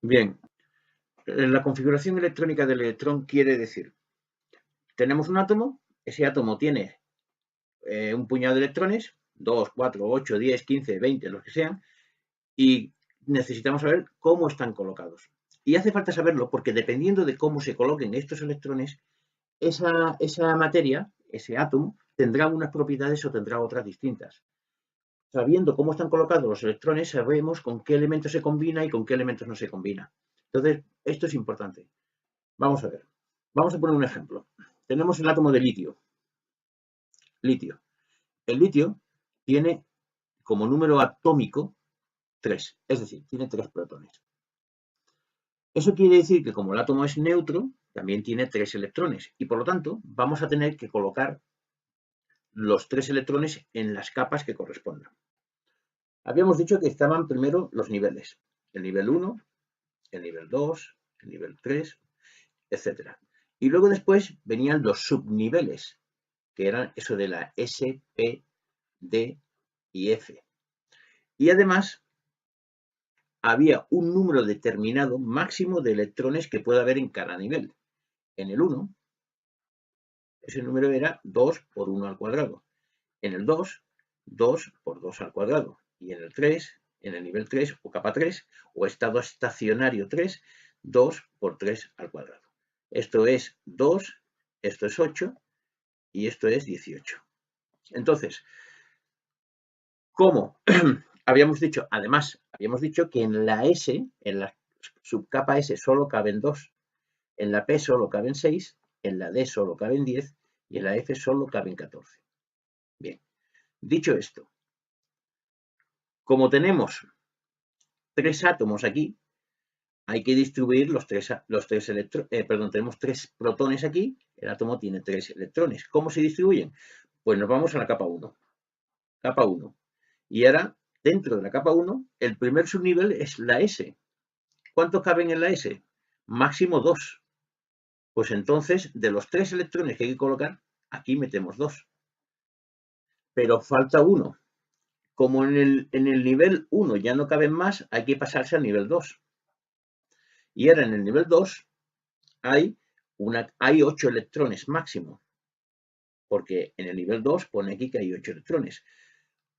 Bien, la configuración electrónica del electrón quiere decir, tenemos un átomo, ese átomo tiene un puñado de electrones, 2, 4, 8, 10, 15, 20, los que sean, y necesitamos saber cómo están colocados. Y hace falta saberlo porque dependiendo de cómo se coloquen estos electrones, esa materia, ese átomo, tendrá unas propiedades o tendrá otras distintas. Sabiendo cómo están colocados los electrones, sabemos con qué elementos se combina y con qué elementos no se combina. Entonces, esto es importante. Vamos a ver. Vamos a poner un ejemplo. Tenemos el átomo de litio. Litio. El litio tiene como número atómico 3, es decir, tiene 3 protones. Eso quiere decir que como el átomo es neutro, también tiene 3 electrones y por lo tanto vamos a tener que colocar los 3 electrones en las capas que correspondan. Habíamos dicho que estaban primero los niveles, el nivel 1, el nivel 2, el nivel 3, etc. Y luego después venían los subniveles, que eran eso de la S, P, D y F. Y además había un número determinado máximo de electrones que puede haber en cada nivel. En el 1, ese número era 2 por 1 al cuadrado. En el 2, 2 por 2 al cuadrado. Y en el 3, en el nivel 3 o capa 3 o estado estacionario 3, 2 por 3 al cuadrado. Esto es 2, esto es 8 y esto es 18. Entonces, ¿cómo? Además, habíamos dicho que en la S, en la subcapa S solo caben 2, en la P solo caben 6, en la D solo caben 10 y en la F solo caben 14. Bien, dicho esto, como tenemos 3 átomos aquí, hay que distribuir tenemos 3 protones aquí, el átomo tiene 3 electrones. ¿Cómo se distribuyen? Pues nos vamos a la capa 1. Capa 1. Y ahora, dentro de la capa 1, el primer subnivel es la S. ¿Cuántos caben en la S? Máximo 2. Pues entonces, de los 3 electrones que hay que colocar, aquí metemos 2. Pero falta 1. Como en el nivel 1 ya no caben más, hay que pasarse al nivel 2. Y ahora en el nivel 2 hay 8 electrones máximo. Porque en el nivel 2 pone aquí que hay 8 electrones.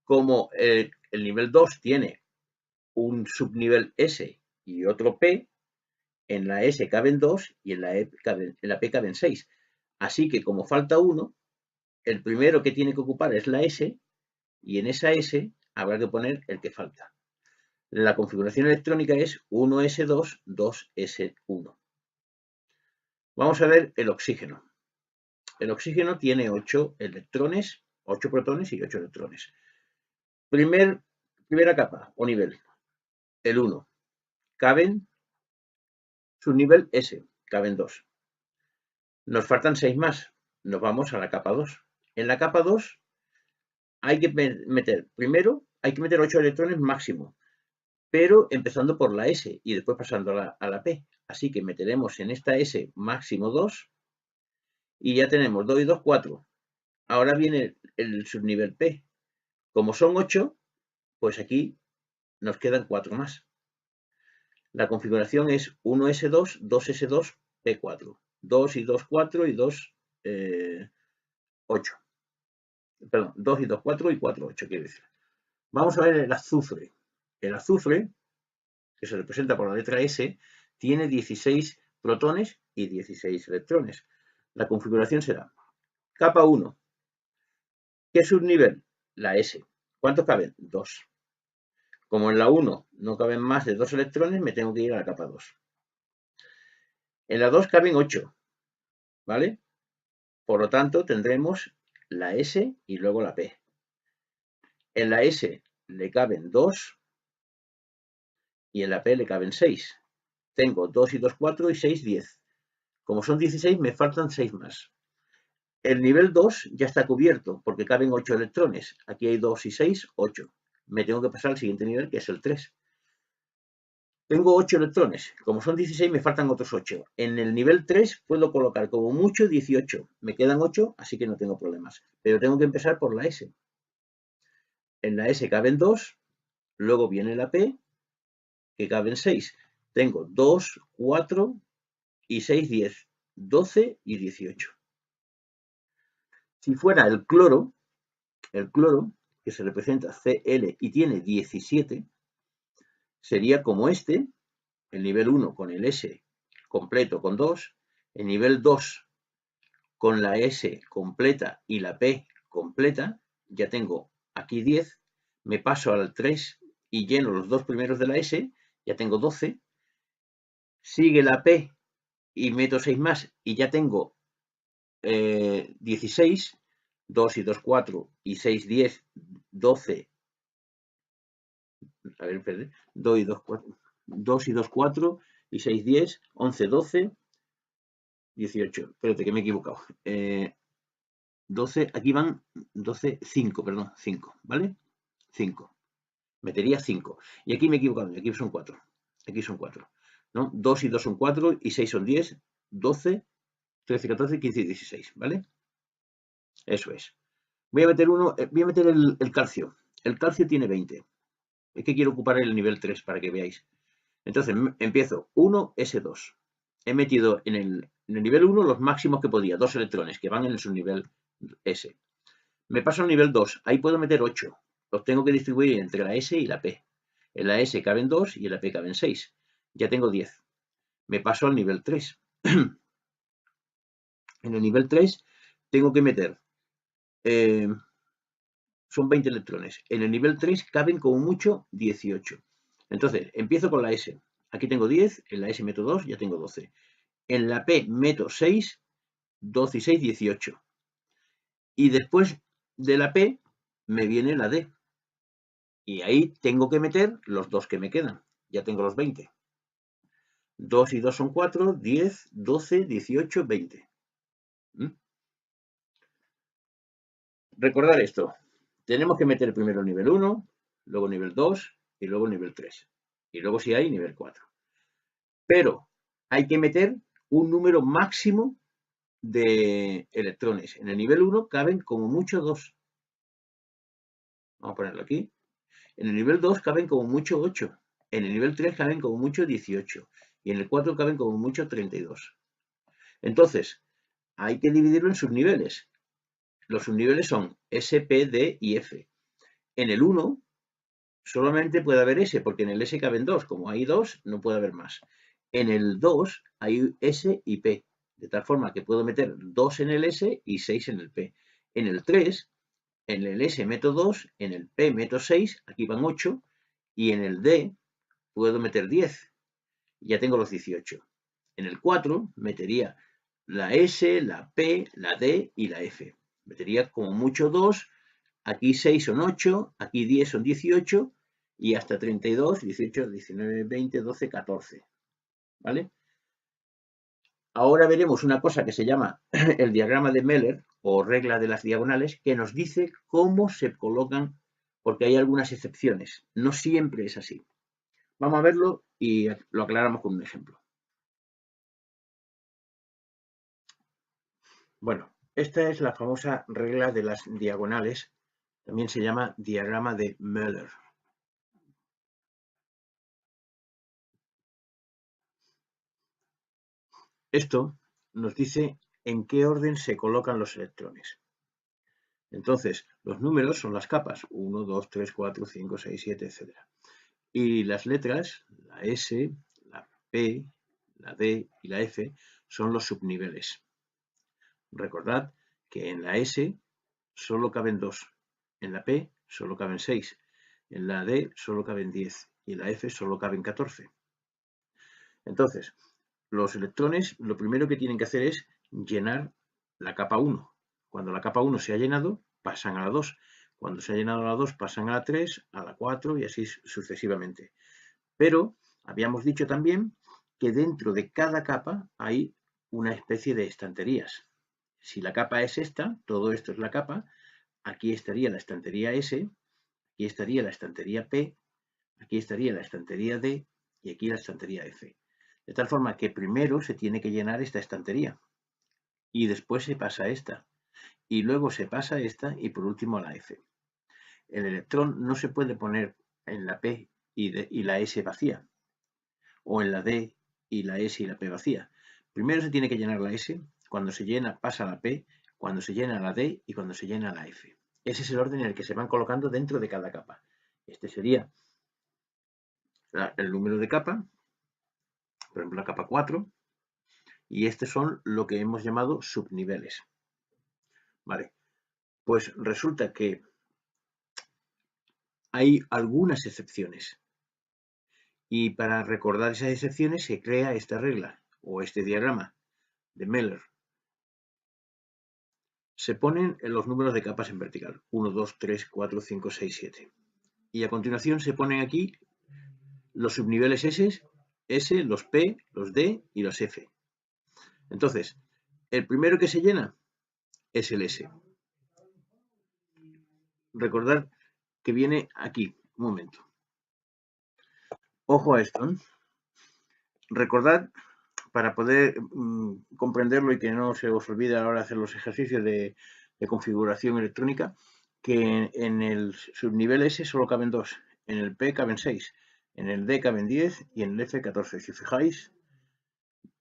Como el nivel 2 tiene un subnivel S y otro P, en la S caben 2 y en la P caben 6. Así que como falta 1, el primero que tiene que ocupar es la S y en esa S habrá que poner el que falta. La configuración electrónica es 1S2, 2S1. Vamos a ver el oxígeno. El oxígeno tiene 8 electrones, 8 protones y 8 electrones. Primera capa o nivel, el 1. Caben, subnivel S, caben 2. Nos faltan 6 más. Nos vamos a la capa 2. En la capa 2 hay que meter, primero, hay que meter 8 electrones máximo, pero empezando por la S y después pasando a la P. Así que meteremos en esta S máximo 2 y ya tenemos 2 y 2, 4. Ahora viene el subnivel P. Como son 8, pues aquí nos quedan 4 más. La configuración es 1S2, 2S2, P4. 2 y 2, 4 y 2, 8. Perdón, 2 y 2, 4 y 4, 8, quiere decir. Vamos a ver el azufre. El azufre, que se representa por la letra S, tiene 16 protones y 16 electrones. La configuración será capa 1. ¿Qué subnivel? La S. ¿Cuántos caben? 2. Como en la 1 no caben más de 2 electrones, me tengo que ir a la capa 2. En la 2 caben 8, ¿vale? Por lo tanto, tendremos la S y luego la P. En la S le caben 2 y en la P le caben 6. Tengo 2 y 2, 4 y 6, 10. Como son 16, me faltan 6 más. El nivel 2 ya está cubierto porque caben 8 electrones. Aquí hay 2 y 6, 8. Me tengo que pasar al siguiente nivel, que es el 3. Tengo 8 electrones. Como son 16, me faltan otros 8. En el nivel 3 puedo colocar como mucho 18. Me quedan 8, así que no tengo problemas. Pero tengo que empezar por la S. En la S caben 2, luego viene la P, que caben 6. tengo 2, 4 y 6, 10, 12 y 18. Si fuera el cloro, que se representa Cl y tiene 17, sería como este, el nivel 1 con el S completo con 2, el nivel 2 con la S completa y la P completa, ya tengo aquí 10, me paso al 3 y lleno los dos primeros de la S, ya tengo 12, sigue la P y meto 6 más y ya tengo 16, 2 y 2, 4 y 6, 10, 12, a ver, espérate, 2 y 2, 4, 2 y 2, 4 y 6, 10, 11, 12, 18, espérate que me he equivocado. 12, aquí van 12, 5, perdón, 5, ¿vale? 5. Metería 5. Y aquí me he equivocado, aquí son 4. Aquí son 4. ¿No? 2 y 2 son 4 y 6 son 10, 12, 13, 14, 15 y 16, ¿vale? Eso es. Voy a meter el calcio. El calcio tiene 20. Es que quiero ocupar el nivel 3 para que veáis. Entonces empiezo 1, S2. He metido en el nivel 1 los máximos que podía, 2 electrones que van en el subnivel S. Me paso al nivel 2, ahí puedo meter 8. Los tengo que distribuir entre la S y la P. En la S caben 2 y en la P caben 6. Ya tengo 10. Me paso al nivel 3. En el nivel 3 tengo que meter, son 20 electrones. En el nivel 3 caben como mucho 18. Entonces, empiezo con la S. Aquí tengo 10, en la S meto 2, ya tengo 12. En la P meto 6, 12 y 6, 18. Y después de la P me viene la D. Y ahí tengo que meter los dos que me quedan. Ya tengo los 20. 2 y 2 son 4, 10, 12, 18, 20. Recordar esto. Tenemos que meter primero el nivel 1, luego nivel 2 y luego nivel 3. Y luego si hay nivel 4. Pero hay que meter un número máximo de electrones. En el nivel 1 caben como mucho 2. Vamos a ponerlo aquí. En el nivel 2 caben como mucho 8. En el nivel 3 caben como mucho 18. Y en el 4 caben como mucho 32. Entonces, hay que dividirlo en subniveles. Los subniveles son S, P, D y F. En el 1 solamente puede haber S, porque en el S caben 2. Como hay 2, no puede haber más. En el 2 hay S y P, de tal forma que puedo meter 2 en el S y 6 en el P. En el 3, en el S meto 2, en el P meto 6, aquí van 8, y en el D puedo meter 10. Ya tengo los 18. En el 4 metería la S, la P, la D y la F. Metería como mucho 2, aquí 6 son 8, aquí 10 son 18 y hasta 32, 18, 19, 20, 12, 14. ¿Vale? Ahora veremos una cosa que se llama el diagrama de Meller o regla de las diagonales, que nos dice cómo se colocan, porque hay algunas excepciones. No siempre es así. Vamos a verlo y lo aclaramos con un ejemplo. Bueno, esta es la famosa regla de las diagonales. También se llama diagrama de Meller. Esto nos dice en qué orden se colocan los electrones. Entonces, los números son las capas, 1, 2, 3, 4, 5, 6, 7, etc. Y las letras, la S, la P, la D y la F, son los subniveles. Recordad que en la S solo caben 2, en la P solo caben 6, en la D solo caben 10 y en la F solo caben 14. Entonces, los electrones lo primero que tienen que hacer es llenar la capa 1. Cuando la capa 1 se ha llenado, pasan a la 2. Cuando se ha llenado la 2, pasan a la 3, a la 4 y así sucesivamente. Pero habíamos dicho también que dentro de cada capa hay una especie de estanterías. Si la capa es esta, todo esto es la capa, aquí estaría la estantería S, aquí estaría la estantería P, aquí estaría la estantería D y aquí la estantería F. De tal forma que primero se tiene que llenar esta estantería y después se pasa a esta y luego se pasa a esta y por último a la F. El electrón no se puede poner en la P y la S vacía, o en la D y la S y la P vacía. Primero se tiene que llenar la S, cuando se llena pasa a la P, cuando se llena la D y cuando se llena la F. Ese es el orden en el que se van colocando dentro de cada capa. Este sería el número de capa, por ejemplo la capa 4, y estos son lo que hemos llamado subniveles. Vale, pues resulta que hay algunas excepciones. Y para recordar esas excepciones se crea esta regla o este diagrama de Meller. Se ponen los números de capas en vertical. 1, 2, 3, 4, 5, 6, 7. Y a continuación se ponen aquí los subniveles S, los P, los D y los F. Entonces, el primero que se llena es el S. Recordad que viene aquí. Un momento. Ojo a esto, ¿eh? Recordad, para poder comprenderlo y que no se os olvide a la hora de hacer los ejercicios de configuración electrónica, que en el subnivel S solo caben 2, en el P caben 6, en el D caben 10 y en el F 14. Si fijáis,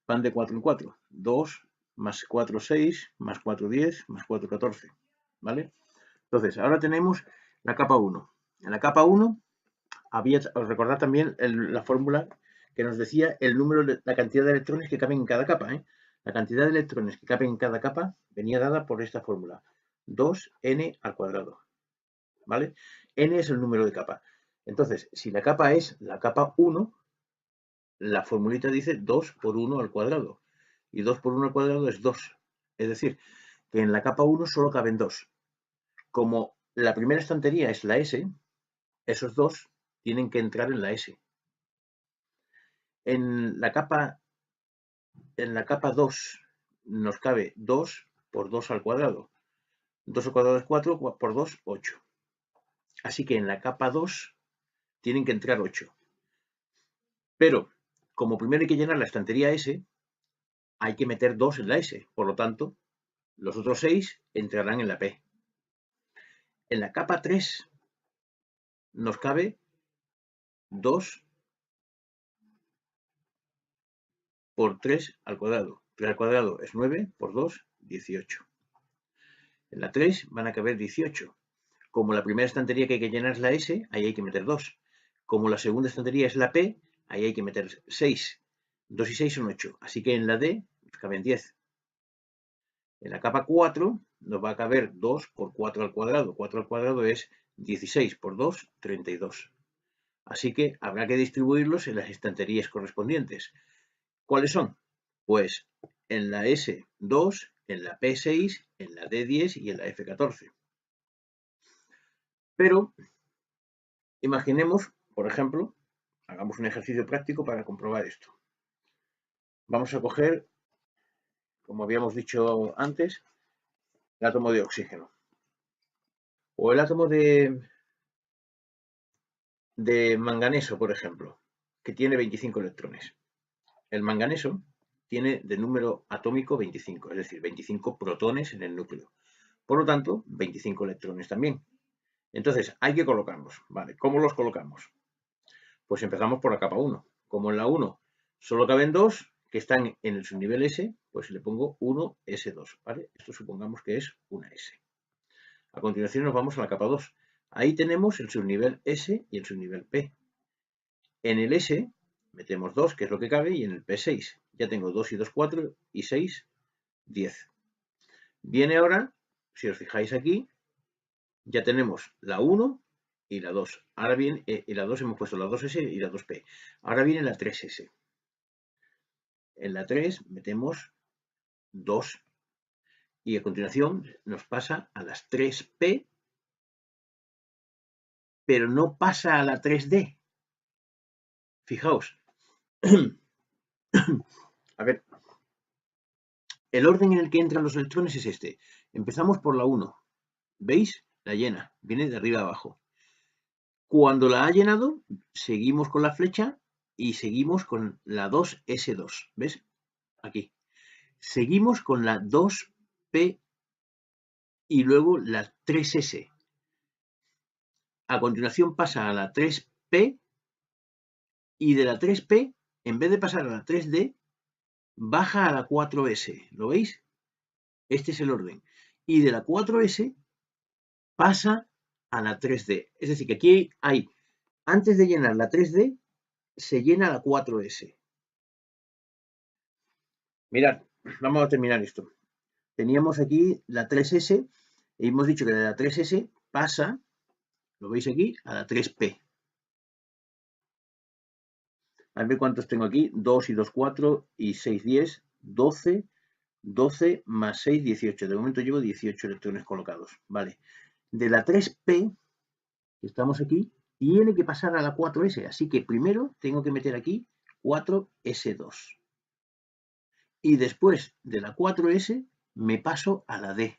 van de 4 en 4. 2 más 4, 6, más 4, 10, más 4, 14. ¿Vale? Entonces, ahora tenemos la capa 1. En la capa 1 os recordad también la fórmula que nos decía el número de la cantidad de electrones que caben en cada capa. La cantidad de electrones que caben en cada capa venía dada por esta fórmula. 2n al cuadrado. ¿Vale? N es el número de capa. Entonces, si la capa es la capa 1, la formulita dice 2 por 1 al cuadrado. Y 2 por 1 al cuadrado es 2. Es decir, que en la capa 1 solo caben 2. Como la primera estantería es la S, esos 2 tienen que entrar en la S. En la capa 2 nos cabe 2 por 2 al cuadrado. 2 al cuadrado es 4, por 2, 8. Así que en la capa 2 tienen que entrar 8. Pero, como primero hay que llenar la estantería S, hay que meter 2 en la S. Por lo tanto, los otros 6 entrarán en la P. En la capa 3 nos cabe 2 por 3 al cuadrado. 3 al cuadrado es 9, por 2, 18. En la 3 van a caber 18. Como la primera estantería que hay que llenar es la S, ahí hay que meter 2. Como la segunda estantería es la P, ahí hay que meter 6. 2 y 6 son 8. Así que en la D nos caben 10. En la capa 4 nos va a caber 2 por 4 al cuadrado. 4 al cuadrado es 16 por 2, 32. Así que habrá que distribuirlos en las estanterías correspondientes. ¿Cuáles son? Pues en la S 2, en la P 6, en la D 10 y en la F 14. Pero imaginemos, por ejemplo, hagamos un ejercicio práctico para comprobar esto. Vamos a coger, como habíamos dicho antes, el átomo de oxígeno. O el átomo de manganeso, por ejemplo, que tiene 25 electrones. El manganeso tiene de número atómico 25, es decir, 25 protones en el núcleo. Por lo tanto, 25 electrones también. Entonces, hay que colocarlos. ¿Vale? ¿Cómo los colocamos? Pues empezamos por la capa 1. Como en la 1 solo caben 2 que están en el subnivel S, pues le pongo 1S2. ¿Vale? Esto supongamos que es una S. A continuación nos vamos a la capa 2. Ahí tenemos el subnivel S y el subnivel P. En el S metemos 2, que es lo que cabe, y en el P 6. Ya tengo 2 y 2, 4, y 6, 10. Viene ahora, si os fijáis aquí, ya tenemos la 1 y la 2. Ahora viene, y la 2 hemos puesto la 2S y la 2P. Ahora viene la 3S. En la 3 metemos 2. Y a continuación nos pasa a las 3P, pero no pasa a la 3D. Fijaos. A ver, el orden en el que entran los electrones es este. Empezamos por la 1. ¿Veis? La llena. Viene de arriba a abajo. Cuando la ha llenado, seguimos con la flecha y seguimos con la 2S2. ¿Ves? Aquí. Seguimos con la 2P y luego la 3S. A continuación pasa a la 3P y de la 3P en vez de pasar a la 3D, baja a la 4S. ¿Lo veis? Este es el orden. Y de la 4S pasa a la 3D. Es decir, que aquí hay, antes de llenar la 3D, se llena la 4S. Mirad, vamos a terminar esto. Teníamos aquí la 3S y hemos dicho que de la 3S pasa, lo veis aquí, a la 3P. A ver cuántos tengo aquí. 2 y 2, 4 y 6, 10, 12, 12 más 6, 18. De momento llevo 18 electrones colocados. Vale. De la 3P, que estamos aquí, tiene que pasar a la 4S. Así que primero tengo que meter aquí 4S2. Y después de la 4S me paso a la D,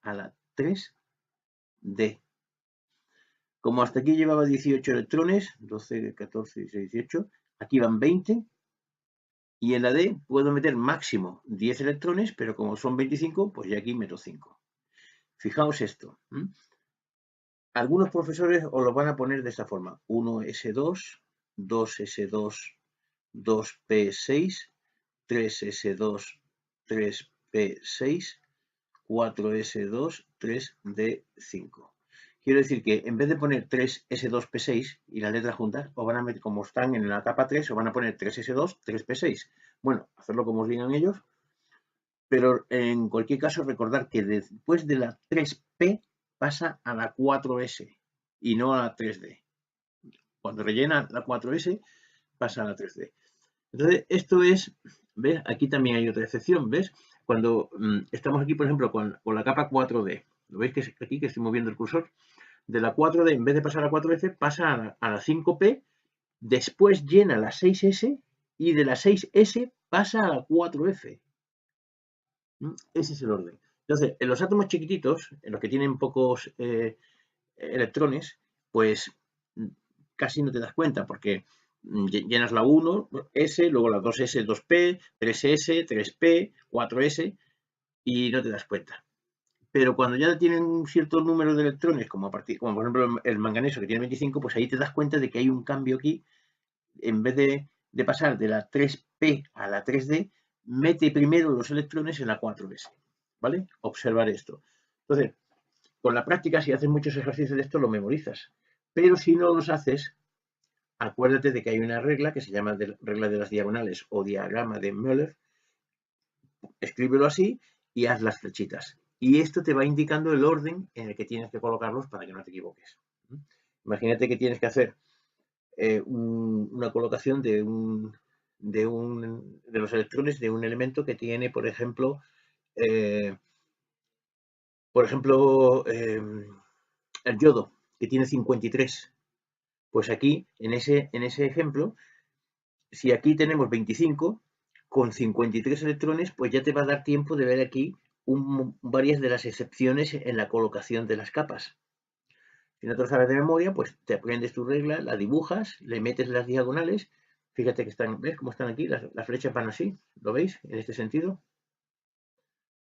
a la 3D. Como hasta aquí llevaba 18 electrones, 12, 14, 16, 18, aquí van 20. Y en la D puedo meter máximo 10 electrones, pero como son 25, pues ya aquí meto 5. Fijaos esto. Algunos profesores os lo van a poner de esta forma. 1S2, 2S2, 2P6, 3S2, 3P6, 4S2, 3D5. Quiero decir que en vez de poner 3S2P6 y las letras juntas, os van a meter, como están en la capa 3, os van a poner 3S2, 3P6. Bueno, hacerlo como os digan ellos, pero en cualquier caso recordar que después de la 3P pasa a la 4S y no a la 3D. Cuando rellena la 4S pasa a la 3D. Entonces, esto es, ¿ves? Aquí también hay otra excepción, ¿ves? Cuando estamos aquí, por ejemplo, con la capa 4D, ¿lo veis que es aquí que estoy moviendo el cursor? De la 4D, en vez de pasar a la 4S, pasa a la 5P, después llena la 6S y de la 6S pasa a la 4F. Ese es el orden. Entonces, en los átomos chiquititos, en los que tienen pocos electrones, pues casi no te das cuenta porque llenas la 1S, luego la 2S, 2P, 3S, 3P, 4S y no te das cuenta. Pero cuando ya tienen un cierto número de electrones, como por ejemplo el manganeso que tiene 25, pues ahí te das cuenta de que hay un cambio aquí. En vez de pasar de la 3P a la 3D, mete primero los electrones en la 4S. ¿Vale? Observar esto. Entonces, con la práctica, si haces muchos ejercicios de esto, lo memorizas. Pero si no los haces, acuérdate de que hay una regla que se llama regla de las diagonales o diagrama de Müller. Escríbelo así y haz las flechitas. Y esto te va indicando el orden en el que tienes que colocarlos para que no te equivoques. Imagínate que tienes que hacer una colocación de los electrones de un elemento que tiene, por ejemplo, el yodo, que tiene 53. Pues aquí, en ese ejemplo, si aquí tenemos 25, con 53 electrones, pues ya te va a dar tiempo de ver aquí varias de las excepciones en la colocación de las capas. Si no te lo sabes de memoria, pues te aprendes tu regla, la dibujas, le metes las diagonales. Fíjate que están, ¿ves cómo están aquí? Las flechas van así, ¿lo veis? En este sentido.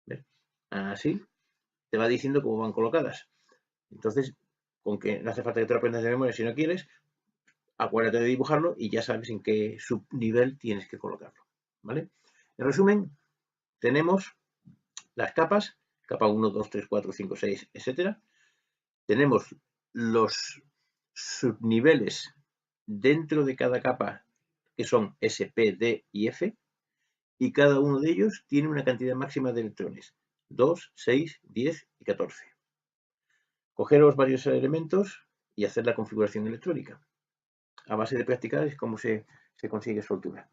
¿Ves? Así. Te va diciendo cómo van colocadas. Entonces, con que no hace falta que te lo aprendas de memoria si no quieres, acuérdate de dibujarlo y ya sabes en qué subnivel tienes que colocarlo. ¿Vale? En resumen, tenemos las capas, capa 1, 2, 3, 4, 5, 6, etc. Tenemos los subniveles dentro de cada capa, que son S, P, D y F, y cada uno de ellos tiene una cantidad máxima de electrones, 2, 6, 10 y 14. Cogeros varios elementos y hacer la configuración electrónica. A base de practicar es como se consigue soltura.